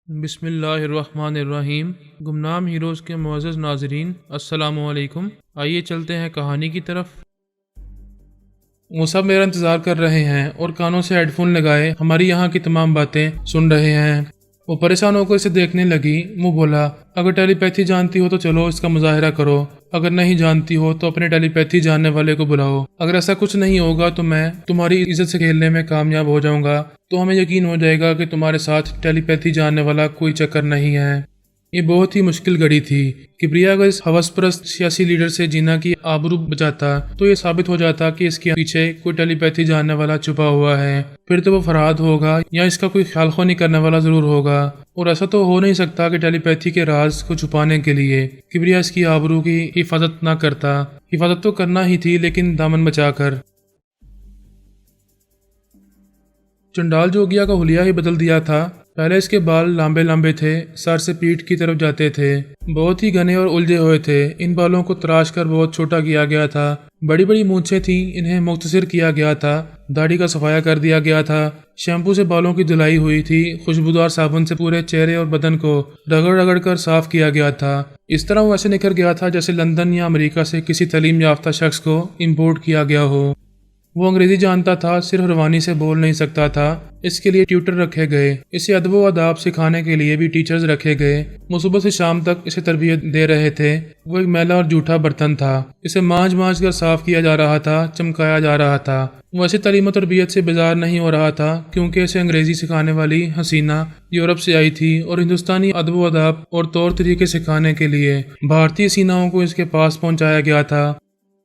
بسم اللہ الرحمن الرحیم۔ گمنام ہیروز کے معزز ناظرین، السلام علیکم۔ آئیے چلتے ہیں کہانی کی طرف۔ وہ سب میرا انتظار کر رہے ہیں اور کانوں سے ہیڈ فون لگائے ہماری یہاں کی تمام باتیں سن رہے ہیں۔ وہ پریشان ہو کر اسے دیکھنے لگی۔ وہ بولا، اگر ٹیلی پیتھی جانتی ہو تو چلو اس کا مظاہرہ کرو، اگر نہیں جانتی ہو تو اپنے ٹیلی پیتھی جاننے والے کو بلاؤ۔ اگر ایسا کچھ نہیں ہوگا تو میں تمہاری عزت سے کھیلنے میں کامیاب ہو جاؤں گا، تو ہمیں یقین ہو جائے گا کہ تمہارے ساتھ ٹیلی پیتھی جاننے والا کوئی چکر نہیں ہے۔ یہ بہت ہی مشکل گھڑی تھی۔ کبریا اگر اس ہوس پرست سیاسی لیڈر سے جینا کی آبرو بچاتا تو یہ ثابت ہو جاتا کہ اس کے پیچھے کوئی ٹیلی پیتھی جاننے والا چھپا ہوا ہے۔ پھر تو وہ فرہاد ہوگا یا اس کا کوئی خیال خونی کرنے والا ضرور ہوگا، اور ایسا تو ہو نہیں سکتا کہ ٹیلی پیتھی کے راز کو چھپانے کے لیے کبریا اس کی آبرو کی حفاظت نہ کرتا۔ حفاظت تو کرنا ہی تھی، لیکن دامن بچا کر۔ چنڈال جوگیا کا حلیہ ہی بدل دیا تھا۔ پہلے اس کے بال لمبے لمبے تھے، سر سے پیٹھ کی طرف جاتے تھے، بہت ہی گھنے اور الجھے ہوئے تھے۔ ان بالوں کو تراش کر بہت چھوٹا کیا گیا تھا۔ بڑی بڑی مونچھیں تھیں، انہیں مختصر کیا گیا تھا۔ داڑھی کا صفایا کر دیا گیا تھا۔ شیمپو سے بالوں کی دھلائی ہوئی تھی۔ خوشبودار صابن سے پورے چہرے اور بدن کو رگڑ رگڑ کر صاف کیا گیا تھا۔ اس طرح وہ ایسے نکھر گیا تھا جیسے لندن یا امریکہ سے کسی تعلیم یافتہ شخص کو امپورٹ کیا گیا ہو۔ وہ انگریزی جانتا تھا، صرف روانی سے بول نہیں سکتا تھا۔ اس کے لیے ٹیوٹر رکھے گئے، اسے ادب و آداب سکھانے کے لیے بھی ٹیچرز رکھے گئے۔ وہ صبح سے شام تک اسے تربیت دے رہے تھے۔ وہ ایک میلا اور جھوٹا برتن تھا، اسے مانج مانج کر صاف کیا جا رہا تھا، چمکایا جا رہا تھا۔ وہ ایسی تعلیم و تربیت سے بیزار نہیں ہو رہا تھا، کیونکہ اسے انگریزی سکھانے والی حسینہ یورپ سے آئی تھی، اور ہندوستانی ادب و آداب اور طور طریقے سکھانے کے لیے بھارتی حسیناؤں کو اس کے پاس پہنچایا گیا تھا۔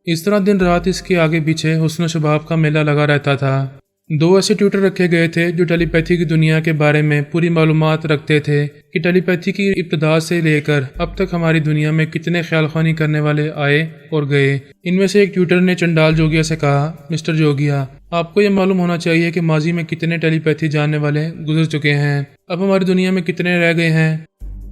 اس طرح دن رات اس کے آگے پیچھے حسن و شباب کا میلہ لگا رہتا تھا۔ دو ایسے ٹیوٹر رکھے گئے تھے جو ٹیلی پیتھی کی دنیا کے بارے میں پوری معلومات رکھتے تھے کہ ٹیلی پیتھی کی ابتدا سے لے کر اب تک ہماری دنیا میں کتنے خیال خوانی کرنے والے آئے اور گئے۔ ان میں سے ایک ٹیوٹر نے چنڈال جوگیا سے کہا، مسٹر جوگیا، آپ کو یہ معلوم ہونا چاہیے کہ ماضی میں کتنے ٹیلی پیتھی جاننے والے گزر چکے ہیں، اب ہماری دنیا میں کتنے رہ گئے ہیں۔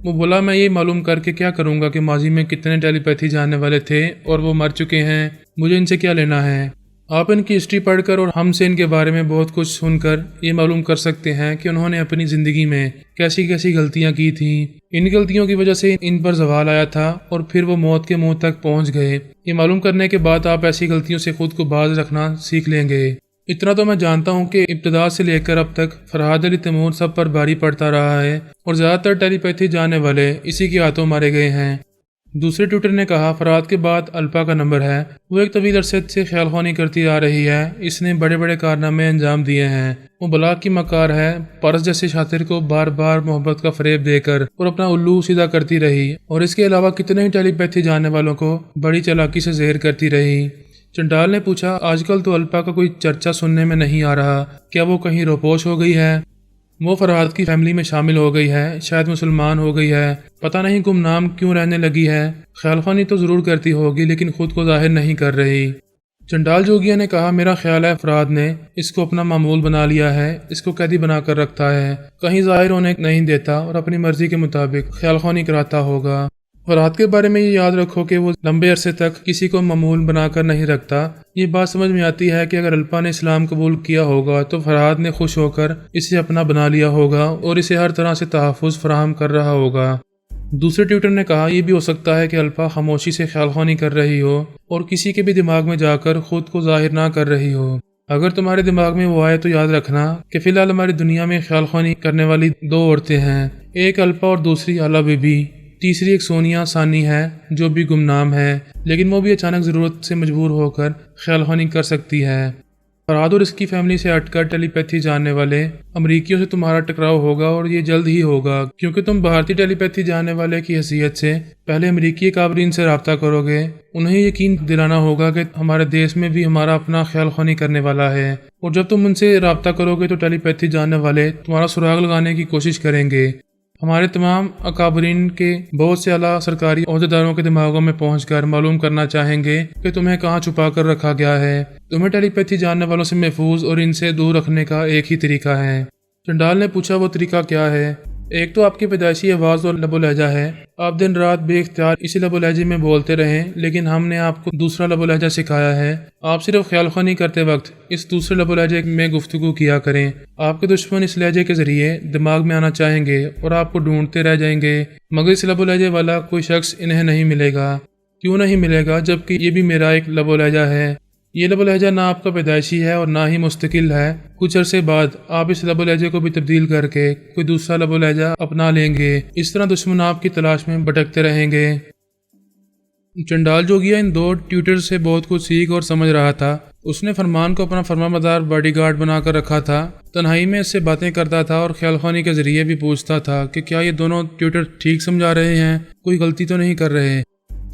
وہ بولا، میں یہ معلوم کر کے کیا کروں گا کہ ماضی میں کتنے ٹیلی پیتھی جاننے والے تھے اور وہ مر چکے ہیں، مجھے ان سے کیا لینا ہے۔ آپ ان کی ہسٹری پڑھ کر اور ہم سے ان کے بارے میں بہت کچھ سن کر یہ معلوم کر سکتے ہیں کہ انہوں نے اپنی زندگی میں کیسی کیسی غلطیاں کی تھیں۔ ان غلطیوں کی وجہ سے ان پر زوال آیا تھا اور پھر وہ موت کے منہ تک پہنچ گئے۔ یہ معلوم کرنے کے بعد آپ ایسی غلطیوں سے خود کو باز رکھنا سیکھ لیں گے۔ اتنا تو میں جانتا ہوں کہ ابتدا سے لے کر اب تک فرہاد علی تیمور سب پر بھاری پڑتا رہا ہے، اور زیادہ تر ٹیلی پیتھی جاننے والے اسی کے ہاتھوں مارے گئے ہیں۔ دوسرے ٹیوٹر نے کہا، فرہاد کے بعد الپا کا نمبر ہے۔ وہ ایک طویل عرصے سے خیال خوانی کرتی آ رہی ہے، اس نے بڑے بڑے کارنامے انجام دیے ہیں۔ وہ بلاک کی مکار ہے، پارس جیسے شاطر کو بار بار محبت کا فریب دے کر اور اپنا الو سیدھا کرتی رہی، اور اس کے علاوہ کتنے ہی ٹیلی پیتھی جاننے والوں کو بڑی چالاکی سے زہر کرتی رہی۔ چنڈال نے پوچھا، آج کل تو الپا کا کوئی چرچا سننے میں نہیں آ رہا، کیا وہ کہیں روپوش ہو گئی ہے؟ وہ فرہاد کی فیملی میں شامل ہو گئی ہے، شاید مسلمان ہو گئی ہے، پتہ نہیں گمنام کیوں رہنے لگی ہے۔ خیال خوانی تو ضرور کرتی ہوگی، لیکن خود کو ظاہر نہیں کر رہی۔ چنڈال جوگیا نے کہا، میرا خیال ہے فرہاد نے اس کو اپنا معمول بنا لیا ہے، اس کو قیدی بنا کر رکھتا ہے، کہیں ظاہر ہونے نہیں دیتا اور اپنی مرضی کے مطابق خیال خوانی کراتا ہوگا۔ فرہاد کے بارے میں یہ یاد رکھو کہ وہ لمبے عرصے تک کسی کو معمول بنا کر نہیں رکھتا۔ یہ بات سمجھ میں آتی ہے کہ اگر الپا نے اسلام قبول کیا ہوگا تو فرہاد نے خوش ہو کر اسے اپنا بنا لیا ہوگا اور اسے ہر طرح سے تحفظ فراہم کر رہا ہوگا۔ دوسرے ٹیوٹر نے کہا، یہ بھی ہو سکتا ہے کہ الپا خاموشی سے خیال خوانی کر رہی ہو اور کسی کے بھی دماغ میں جا کر خود کو ظاہر نہ کر رہی ہو۔ اگر تمہارے دماغ میں وہ آئے تو یاد رکھنا کہ فی الحال ہماری دنیا میں خیال خوانی کرنے والی دو عورتیں ہیں، ایک الپا اور دوسری آلا بی بی۔ تیسری ایک سونیا ثانی ہے جو بھی گمنام ہے، لیکن وہ بھی اچانک ضرورت سے مجبور ہو کر خیال خوانی کر سکتی ہے۔ فرہاد اور اس کی فیملی سے ہٹ کر ٹیلی پیتھی جاننے والے امریکیوں سے تمہارا ٹکراؤ ہوگا، اور یہ جلد ہی ہوگا، کیونکہ تم بھارتی ٹیلی پیتھی جاننے والے کی حیثیت سے پہلے امریکی کابرین سے رابطہ کرو گے۔ انہیں یقین دلانا ہوگا کہ ہمارے دیش میں بھی ہمارا اپنا خیال خوانی کرنے والا ہے، اور جب تم ان سے رابطہ کرو گے تو ٹیلی پیتھی جاننے والے تمہارا سراغ لگانے کی کوشش کریں گے۔ ہمارے تمام اکابرین کے بہت سے اعلیٰ سرکاری عہدیداروں کے دماغوں میں پہنچ کر معلوم کرنا چاہیں گے کہ تمہیں کہاں چھپا کر رکھا گیا ہے۔ تمہیں ٹیلی پیتھی جاننے والوں سے محفوظ اور ان سے دور رکھنے کا ایک ہی طریقہ ہے۔ چنڈال نے پوچھا، وہ طریقہ کیا ہے؟ ایک تو آپ کی پیدائشی آواز اور لب و لہجہ ہے، آپ دن رات بے اختیار اسی لب و لہجے میں بولتے رہیں، لیکن ہم نے آپ کو دوسرا لب و لہجہ سکھایا ہے۔ آپ صرف خیال خوانی کرتے وقت اس دوسرے لب و لہجے میں گفتگو کیا کریں۔ آپ کے دشمن اس لہجے کے ذریعے دماغ میں آنا چاہیں گے اور آپ کو ڈھونڈتے رہ جائیں گے، مگر اس لب و لہجے والا کوئی شخص انہیں نہیں ملے گا۔ کیوں نہیں ملے گا جبکہ یہ بھی میرا ایک لب و لہجہ ہے؟ یہ لب و لہجہ نہ آپ کا پیدائشی ہے اور نہ ہی مستقل ہے۔ کچھ عرصے بعد آپ اس لب و لہجے کو بھی تبدیل کر کے کوئی دوسرا لب و لہجہ اپنا لیں گے۔ اس طرح دشمن آپ کی تلاش میں بھٹکتے رہیں گے۔ چنڈال جوگیا ان دو ٹیوٹر سے بہت کچھ سیکھ اور سمجھ رہا تھا۔ اس نے فرمان کو اپنا فرما مدار باڈی گارڈ بنا کر رکھا تھا، تنہائی میں اس سے باتیں کرتا تھا اور خیال خوانی کے ذریعے بھی پوچھتا تھا کہ کیا یہ دونوں ٹیوٹر ٹھیک سمجھا رہے ہیں، کوئی غلطی تو نہیں کر رہے۔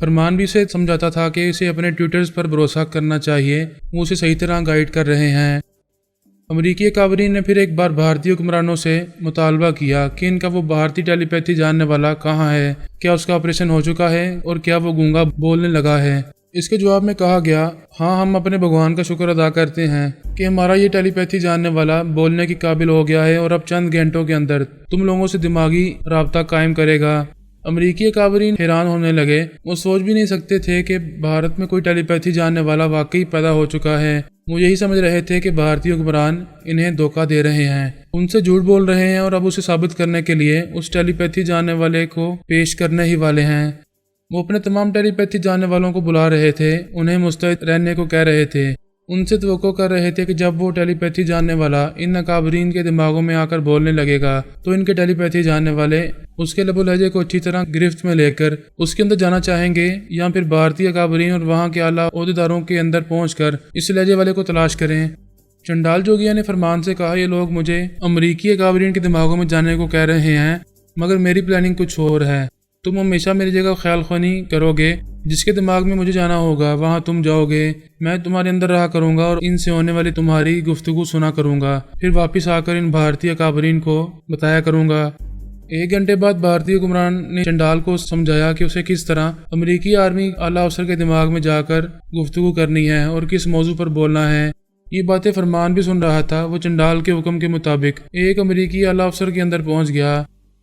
فرمان بھی اسے سمجھاتا تھا کہ اسے اپنے ٹیوٹرز پر بھروسہ کرنا چاہیے، وہ اسے صحیح طرح گائیڈ کر رہے ہیں۔ امریکی اکابرین نے پھر ایک بار بھارتی حکمرانوں سے مطالبہ کیا کہ ان کا وہ بھارتی ٹیلی پیتھی جاننے والا کہاں ہے، کیا اس کا آپریشن ہو چکا ہے اور کیا وہ گونگا بولنے لگا ہے۔ اس کے جواب میں کہا گیا، ہاں ہم اپنے بھگوان کا شکر ادا کرتے ہیں کہ ہمارا یہ ٹیلی پیتھی جاننے والا بولنے کے قابل ہو گیا ہے اور اب چند گھنٹوں کے اندر تم لوگوں سے دماغی رابطہ قائم کرے گا۔ امریکی اکابرین حیران ہونے لگے، وہ سوچ بھی نہیں سکتے تھے کہ بھارت میں کوئی ٹیلی پیتھی جاننے والا واقعی پیدا ہو چکا ہے۔ وہ یہی سمجھ رہے تھے کہ بھارتی حکمران انہیں دھوکہ دے رہے ہیں، ان سے جھوٹ بول رہے ہیں اور اب اسے ثابت کرنے کے لیے اس ٹیلی پیتھی جاننے والے کو پیش کرنے ہی والے ہیں۔ وہ اپنے تمام ٹیلی پیتھی جاننے والوں کو بلا رہے تھے، انہیں مستعد رہنے کو کہہ رہے تھے، ان سے توقع کر رہے تھے کہ جب وہ ٹیلی پیتھی جاننے والا ان اکابرین کے دماغوں میں آ کر بولنے لگے گا تو ان کے ٹیلی پیتھی جاننے والے اس کے لب و لہجے کو اچھی طرح گرفت میں لے کر اس کے اندر جانا چاہیں گے، یا پھر بھارتی اکابرین اور وہاں کے اعلیٰ عہدیداروں کے اندر پہنچ کر اس لہجے والے کو تلاش کریں۔ چنڈال جوگیا نے فرمان سے کہا، یہ لوگ مجھے امریکی اکابرین کے دماغوں میں جانے کو کہہ رہے ہیں، مگر میری پلاننگ کچھ اور ہے۔ تم ہمیشہ میری جگہ خیال خوانی کرو گے، جس کے دماغ میں مجھے جانا ہوگا وہاں تم جاؤ گے، میں تمہارے اندر رہا کروں گا اور ان سے ہونے والی تمہاری گفتگو سنا کروں گا، پھر واپس آ کر ان بھارتی اکابرین کو بتایا کروں گا۔ 1 گھنٹے بعد بھارتی حکمران نے چنڈال کو سمجھایا کہ اسے کس طرح امریکی آرمی اعلیٰ افسر کے دماغ میں جا کر گفتگو کرنی ہے اور کس موضوع پر بولنا ہے۔ یہ باتیں فرمان بھی سن رہا تھا۔ وہ چنڈال کے حکم کے مطابق ایک امریکی اعلیٰ افسر کے اندر پہنچ گیا۔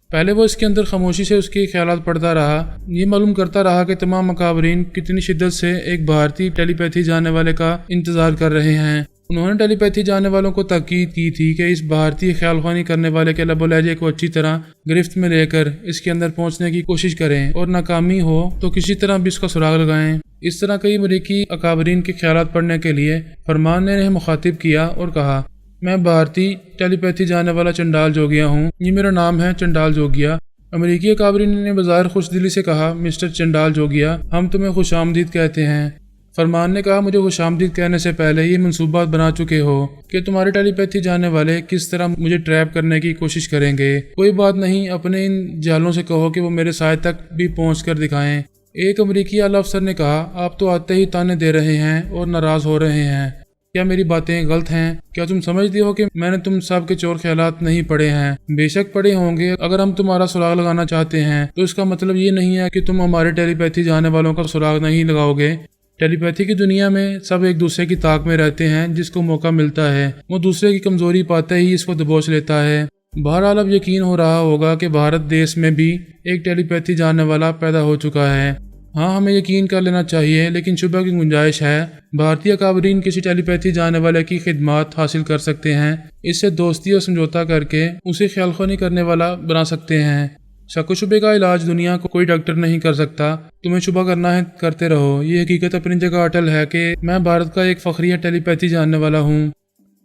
پہلے وہ اس کے اندر خاموشی سے اس کے خیالات پڑھتا رہا، یہ معلوم کرتا رہا کہ تمام اکابرین کتنی شدت سے ایک بھارتی ٹیلی پیتھی جاننے والے کا انتظار کر رہے ہیں۔ انہوں نے ٹیلی پیتھی جاننے والوں کو تاکید کی تھی کہ اس بھارتی خیال خوانی کرنے والے کے لب و لہجے کو اچھی طرح گرفت میں لے کر اس کے اندر پہنچنے کی کوشش کریں اور ناکامی ہو تو کسی طرح بھی اس کا سراغ لگائیں۔ اس طرح کئی امریکی اکابرین کے خیالات پڑھنے کے لیے فرمان نے انہیں مخاطب کیا اور کہا، میں بھارتی ٹیلی پیتھی جاننے والا چنڈال جوگیا ہوں، یہ میرا نام ہے چنڈال جوگیا۔ امریکی اکابرین نے بظاہر خوش دلی سے کہا، مسٹر چنڈال جوگیا، ہم تمہیں خوش آمدید کہتے ہیں۔ فرمان نے کہا، مجھے خوش آمدید کہنے سے پہلے یہ منصوبات بنا چکے ہو کہ تمہارے ٹیلی پیتھی جاننے والے کس طرح مجھے ٹریپ کرنے کی کوشش کریں گے۔ کوئی بات نہیں، اپنے ان جالوں سے کہو کہ وہ میرے سائے تک بھی پہنچ کر دکھائیں۔ ایک امریکی اعلیٰ افسر نے کہا، آپ تو آتے ہی تانے دے رہے ہیں اور ناراض ہو رہے ہیں، کیا میری باتیں غلط ہیں؟ کیا تم سمجھتے ہو کہ میں نے تم سب کے چور خیالات نہیں پڑھے ہیں؟ بے شک پڑھے ہوں گے۔ اگر ہم تمہارا سراغ لگانا چاہتے ہیں تو اس کا مطلب یہ نہیں ہے کہ تم ہمارے ٹیلی پیتھی جانے والوں کا سراغ نہیں لگاؤ گے۔ ٹیلی پیتھی کی دنیا میں سب ایک دوسرے کی طاق میں رہتے ہیں، جس کو موقع ملتا ہے وہ دوسرے کی کمزوری پاتے ہی اس کو دبوچ لیتا ہے۔ بہرحال اب یقین ہو رہا ہوگا کہ بھارت دیش میں بھی ایک ٹیلی پیتھی جاننے والا پیدا ہو چکا ہے۔ ہاں، ہمیں یقین کر لینا چاہیے، لیکن شبہ کی گنجائش ہے۔ بھارتی اکابرین کسی ٹیلی پیتھی جاننے والے کی خدمات حاصل کر سکتے ہیں، اس سے دوستی اور سمجھوتا کر کے اسے خیال خوانی کرنے والا بنا سکتے ہیں۔ شک و شبے کا علاج دنیا کو کوئی ڈاکٹر نہیں کر سکتا۔ تمہیں شبہ کرنا ہے کرتے رہو، یہ حقیقت اپنی جگہ اٹل ہے کہ میں بھارت کا ایک فخریہ ٹیلی پیتھی جاننے والا ہوں۔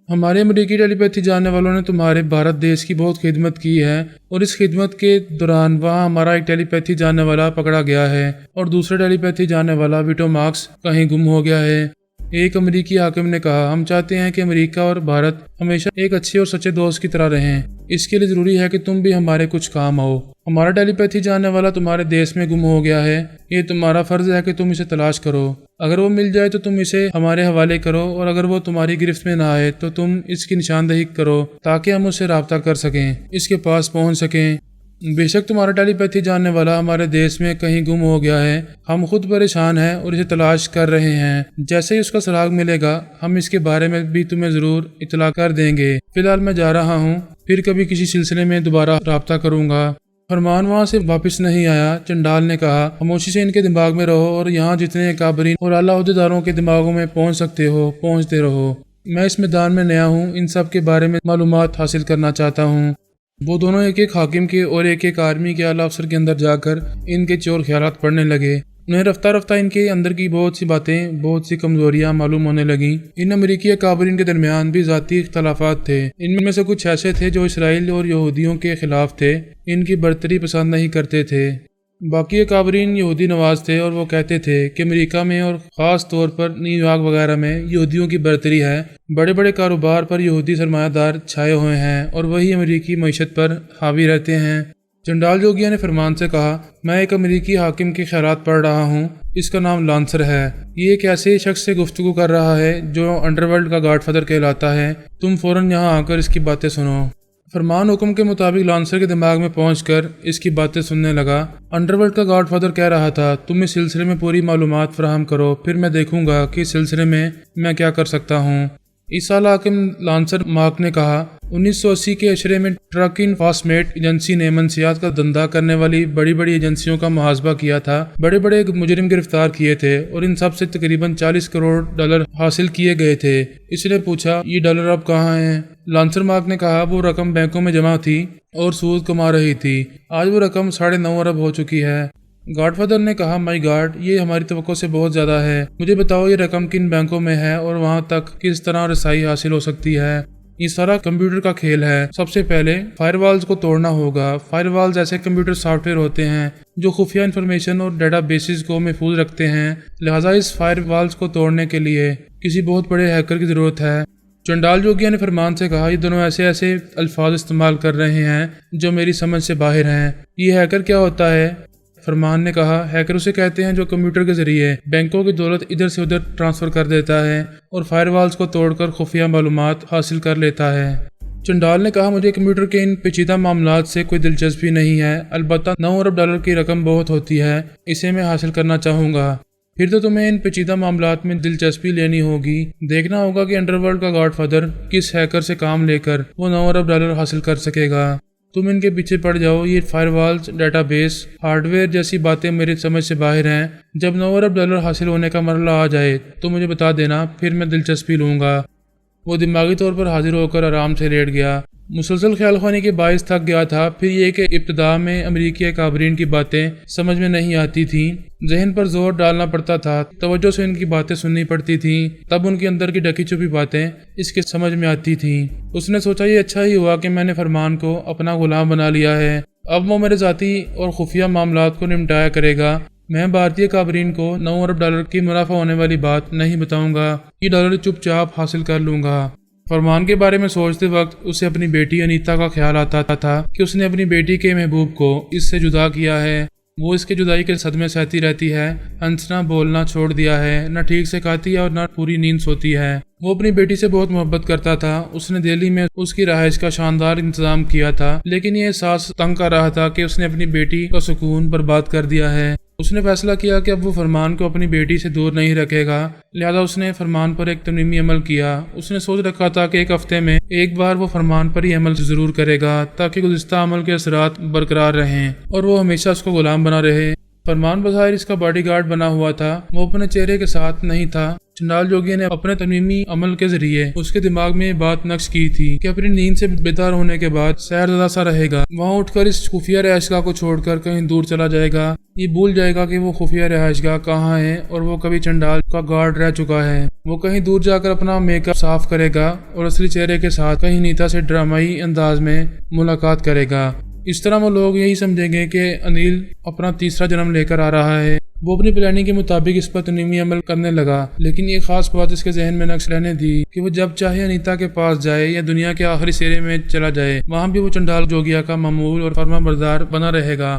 ہمارے امریکی ٹیلی پیتھی جاننے والوں نے تمہارے بھارت دیش کی بہت خدمت کی ہے، اور اس خدمت کے دوران وہاں ہمارا ایک ٹیلی پیتھی جاننے والا پکڑا گیا ہے اور دوسرے ٹیلی پیتھی جاننے والا ویٹو مارکس کہیں گم ہو گیا ہے۔ ایک امریکی حاکم نے کہا، ہم چاہتے ہیں کہ امریکہ اور بھارت ہمیشہ ایک اچھے اور سچے دوست کی طرح رہیں، اس کے لیے ضروری ہے کہ تم بھی ہمارے کچھ کام ہو۔ ہمارا ٹیلی پیتھی جاننے والا تمہارے دیش میں گم ہو گیا ہے، یہ تمہارا فرض ہے کہ تم اسے تلاش کرو۔ اگر وہ مل جائے تو تم اسے ہمارے حوالے کرو، اور اگر وہ تمہاری گرفت میں نہ آئے تو تم اس کی نشاندہی کرو تاکہ ہم اس سے رابطہ کر سکیں، اس کے پاس پہنچ سکیں۔ بے شک تمہارا ٹیلی پیتھی جاننے والا ہمارے دیش میں کہیں گم ہو گیا ہے، ہم خود پریشان ہیں اور اسے تلاش کر رہے ہیں، جیسے ہی اس کا سراغ ملے گا ہم اس کے بارے میں بھی تمہیں ضرور اطلاع کر دیں گے۔ فی الحال میں جا رہا ہوں، پھر کبھی کسی سلسلے میں دوبارہ رابطہ کروں گا۔ فرمان وہاں سے واپس نہیں آیا۔ چنڈال نے کہا، خاموشی سے ان کے دماغ میں رہو اور یہاں جتنے اکابرین اور اعلیٰ عہدیداروں کے دماغوں میں پہنچ سکتے ہو پہنچتے رہو۔ میں اس میدان میں نیا ہوں، ان سب کے بارے میں معلومات حاصل کرنا چاہتا ہوں۔ وہ دونوں ایک ایک حاکم کے اور ایک ایک آرمی کے اعلیٰ افسر کے اندر جا کر ان کے چور خیالات پڑھنے لگے۔ انہیں رفتہ رفتہ ان کے اندر کی بہت سی باتیں، بہت سی کمزوریاں معلوم ہونے لگیں۔ ان امریکی اکابرین کے درمیان بھی ذاتی اختلافات تھے۔ ان میں سے کچھ ایسے تھے جو اسرائیل اور یہودیوں کے خلاف تھے، ان کی برتری پسند نہیں کرتے تھے۔ باقی اکابرین یہودی نواز تھے اور وہ کہتے تھے کہ امریکہ میں اور خاص طور پر نیو یارک وغیرہ میں یہودیوں کی برتری ہے، بڑے بڑے کاروبار پر یہودی سرمایہ دار چھائے ہوئے ہیں اور وہی امریکی معیشت پر حاوی رہتے ہیں۔ چنڈال جوگیا نے فرمان سے کہا، میں ایک امریکی حاکم کے خیالات پڑھ رہا ہوں، اس کا نام لانسر ہے۔ یہ ایک ایسے شخص سے گفتگو کر رہا ہے جو انڈر ورلڈ کا گاڈ فادر کہلاتا ہے، تم فوراً یہاں آ کر اس کی باتیں سنو۔ فرمان حکم کے مطابق لانسر کے دماغ میں پہنچ کر اس کی باتیں سننے لگا۔ انڈر ورلڈ کا گاڈ فادر کہہ رہا تھا، تم اس سلسلے میں پوری معلومات فراہم کرو، پھر میں دیکھوں گا کہ اس سلسلے میں کیا کر سکتا ہوں۔ اس سال حاکم لانسر مارک نے کہا، 1980 کے عشرے میں ٹرک انفورسمنٹ ایجنسی نے منشیات کا دھندا کرنے والی بڑی بڑی ایجنسیوں کا محاسبہ کیا تھا، بڑے بڑے مجرم گرفتار کیے تھے اور ان سب سے تقریباً 40 کروڑ ڈالر حاصل کیے گئے تھے۔ اس نے پوچھا، یہ ڈالر اب کہاں ہیں؟ لانسر مارک نے کہا، وہ رقم بینکوں میں جمع تھی اور سود کما رہی تھی، آج وہ رقم 9.5 ارب ہو چکی ہے۔ گاڈ فادر نے کہا، مائی گاڈ، یہ ہماری توقع سے بہت زیادہ ہے، مجھے بتاؤ یہ رقم کن بینکوں میں ہے اور وہاں تک کس طرح رسائی حاصل ہو سکتی ہے۔ یہ سارا کمپیوٹر کا کھیل ہے۔ سب سے پہلے فائر والز کو توڑنا ہوگا۔ فائر والز ایسے کمپیوٹر سافٹ ویئر ہوتے ہیں جو خفیہ انفارمیشن اور ڈیٹا بیسز کو محفوظ رکھتے ہیں، لہٰذا اس فائر والز کو توڑنے کے لیے کسی بہت بڑے ہیکر کی ضرورت ہے۔ چنڈال جوگیا نے فرمان سے کہا، یہ دونوں ایسے الفاظ استعمال کر رہے ہیں جو میری سمجھ سے باہر ہیں۔ یہ ہیکر کیا ہوتا ہے؟ فرمان نے کہا، ہیکر اسے کہتے ہیں جو کمپیوٹر کے ذریعے بینکوں کی دولت ادھر سے ادھر ٹرانسفر کر دیتا ہے اور فائر والز کو توڑ کر خفیہ معلومات حاصل کر لیتا ہے۔ چنڈال نے کہا، مجھے کمپیوٹر کے ان پیچیدہ معاملات سے کوئی دلچسپی نہیں ہے، البتہ 9 ارب ڈالر کی رقم بہت ہوتی ہے، اسے میں حاصل کرنا چاہوں گا۔ پھر تو تمہیں ان پیچیدہ معاملات میں دلچسپی لینی ہوگی، دیکھنا ہوگا کہ انڈر ورلڈ کا گاڈ فادر کس ہیکر سے کام لے کر وہ 9 ارب ڈالر حاصل کر سکے گا۔ تم ان کے پیچھے پڑ جاؤ، یہ firewalls, database, hardware جیسی باتیں میری سمجھ سے باہر ہیں۔ جب 9 ارب ڈالر حاصل ہونے کا مرحلہ آ جائے تو مجھے بتا دینا، پھر میں دلچسپی لوں گا۔ وہ دماغی طور پر حاضر ہو کر آرام سے لیٹ گیا۔ مسلسل خیال خوانی کے باعث تھک گیا تھا، پھر یہ کہ ابتدا میں امریکی اکابرین کی باتیں سمجھ میں نہیں آتی تھیں، ذہن پر زور ڈالنا پڑتا تھا، توجہ سے ان کی باتیں سننی پڑتی تھیں، تب ان کے اندر کی ڈھکی چھپی باتیں اس کے سمجھ میں آتی تھیں۔ اس نے سوچا، یہ اچھا ہی ہوا کہ میں نے فرمان کو اپنا غلام بنا لیا ہے، اب وہ میرے ذاتی اور خفیہ معاملات کو نمٹایا کرے گا۔ میں بھارتی اکابرین کو 9 ارب ڈالر کی منافع ہونے والی بات نہیں بتاؤں گا، یہ ڈالر چپ چاپ حاصل کر لوں گا۔ فرمان کے بارے میں سوچتے وقت اسے اپنی بیٹی انیتا کا خیال آتا تھا کہ اس نے اپنی بیٹی کے محبوب کو اس سے جدا کیا ہے، وہ اس کے جدائی کے صدمے سہتی رہتی ہے، ہنسنا بولنا چھوڑ دیا ہے، نہ ٹھیک سے کھاتی ہے اور نہ پوری نیند سوتی ہے۔ وہ اپنی بیٹی سے بہت محبت کرتا تھا، اس نے دہلی میں اس کی رہائش کا شاندار انتظام کیا تھا، لیکن یہ احساس تنگ کر رہا تھا کہ اس نے اپنی بیٹی کا سکون برباد کر دیا ہے۔ اس نے فیصلہ کیا کہ اب وہ فرمان کو اپنی بیٹی سے دور نہیں رکھے گا، لہذا اس نے فرمان پر ایک ترمیمی عمل کیا۔ اس نے سوچ رکھا تھا کہ ایک ہفتے میں ایک بار وہ فرمان پر ہی عمل ضرور کرے گا تاکہ گزشتہ عمل کے اثرات برقرار رہیں اور وہ ہمیشہ اس کو غلام بنا رہے۔ فرمان بظاہر اس کا باڈی گارڈ بنا ہوا تھا، وہ اپنے چہرے کے ساتھ نہیں تھا۔ چنڈال جوگیا نے اپنے ترمیمی عمل کے ذریعے اس کے دماغ میں یہ بات نقش کی تھی کہ اپنی نیند سے بیدار ہونے کے بعد سیر زدہ سا رہے گا، وہاں اٹھ کر اس خفیہ رہائش گاہ کو چھوڑ کر کہیں دور چلا جائے گا، یہ بھول جائے گا کہ وہ خفیہ رہائش گاہ کہاں ہے اور وہ کبھی چنڈال کا گارڈ رہ چکا ہے۔ وہ کہیں دور جا کر اپنا میک اپ صاف کرے گا اور اصلی چہرے کے ساتھ کہیں نیتا سے ڈرامائی انداز میں ملاقات کرے گا۔ اس طرح وہ لوگ یہی سمجھیں گے کہ انیل اپنا تیسرا جنم لے کر آ رہا ہے۔ وہ اپنی پلاننگ کے مطابق اس پر ترمیمی عمل کرنے لگا، لیکن یہ خاص بات اس کے ذہن میں نقش رہنے دی کہ وہ جب چاہے انیتا کے پاس جائے یا دنیا کے آخری سرے میں چلا جائے، وہاں بھی وہ چنڈال جوگیا کا معمول اور فرما بردار بنا رہے گا۔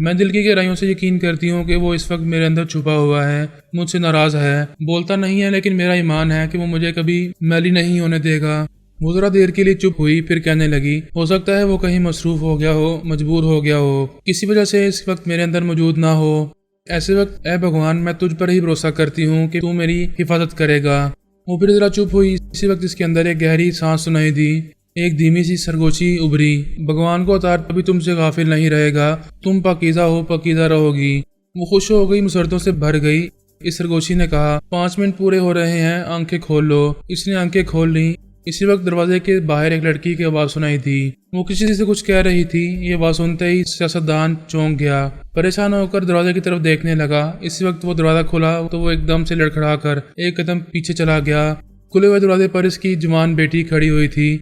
میں دل کی گہرائیوں سے یقین کرتی ہوں کہ وہ اس وقت میرے اندر چھپا ہوا ہے، مجھ سے ناراض ہے، بولتا نہیں ہے لیکن میرا ایمان ہے کہ وہ مجھے کبھی میلی نہیں ہونے دے گا۔ وہ ذرا دیر کے لیے چپ ہوئی، پھر کہنے لگی، ہو سکتا ہے وہ کہیں مصروف ہو گیا ہو، مجبور ہو گیا ہو، کسی وجہ سے اس وقت میرے اندر موجود نہ ہو۔ ایسے وقت اے بھگوان میں تجھ پر ہی بھروسہ کرتی ہوں کہ تو میری حفاظت کرے گا۔ وہ پھر ذرا چپ ہوئی، اسی وقت اس کے اندر ایک گہری سانس سنائی دی، ایک دھیمی سی سرگوشی ابھری، بھگوان کو اتار کبھی تم سے غافل نہیں رہے گا، تم پاکیزہ ہو، پاکیزہ رہو گی۔ وہ خوش ہو گئی، مسرتوں سے بھر گئی۔ اس سرگوشی نے کہا، 5 منٹ پورے ہو رہے ہیں، آنکھیں کھول لو۔ اس نے آنکھیں کھول لیں۔ اسی وقت دروازے کے باہر ایک لڑکی کی آواز سنائی تھی، وہ کسی سے کچھ کہہ رہی تھی۔ یہ آواز سنتے ہی سیاستدان چونک گیا، پریشان ہو کر دروازے کی طرف دیکھنے لگا۔ اسی وقت وہ دروازہ کھلا تو وہ ایک دم سے لڑکھڑا کر ایک قدم پیچھے چلا گیا۔ کھلے ہوئے دروازے پر اس کی جوان بیٹی کھڑی ہوئی تھی۔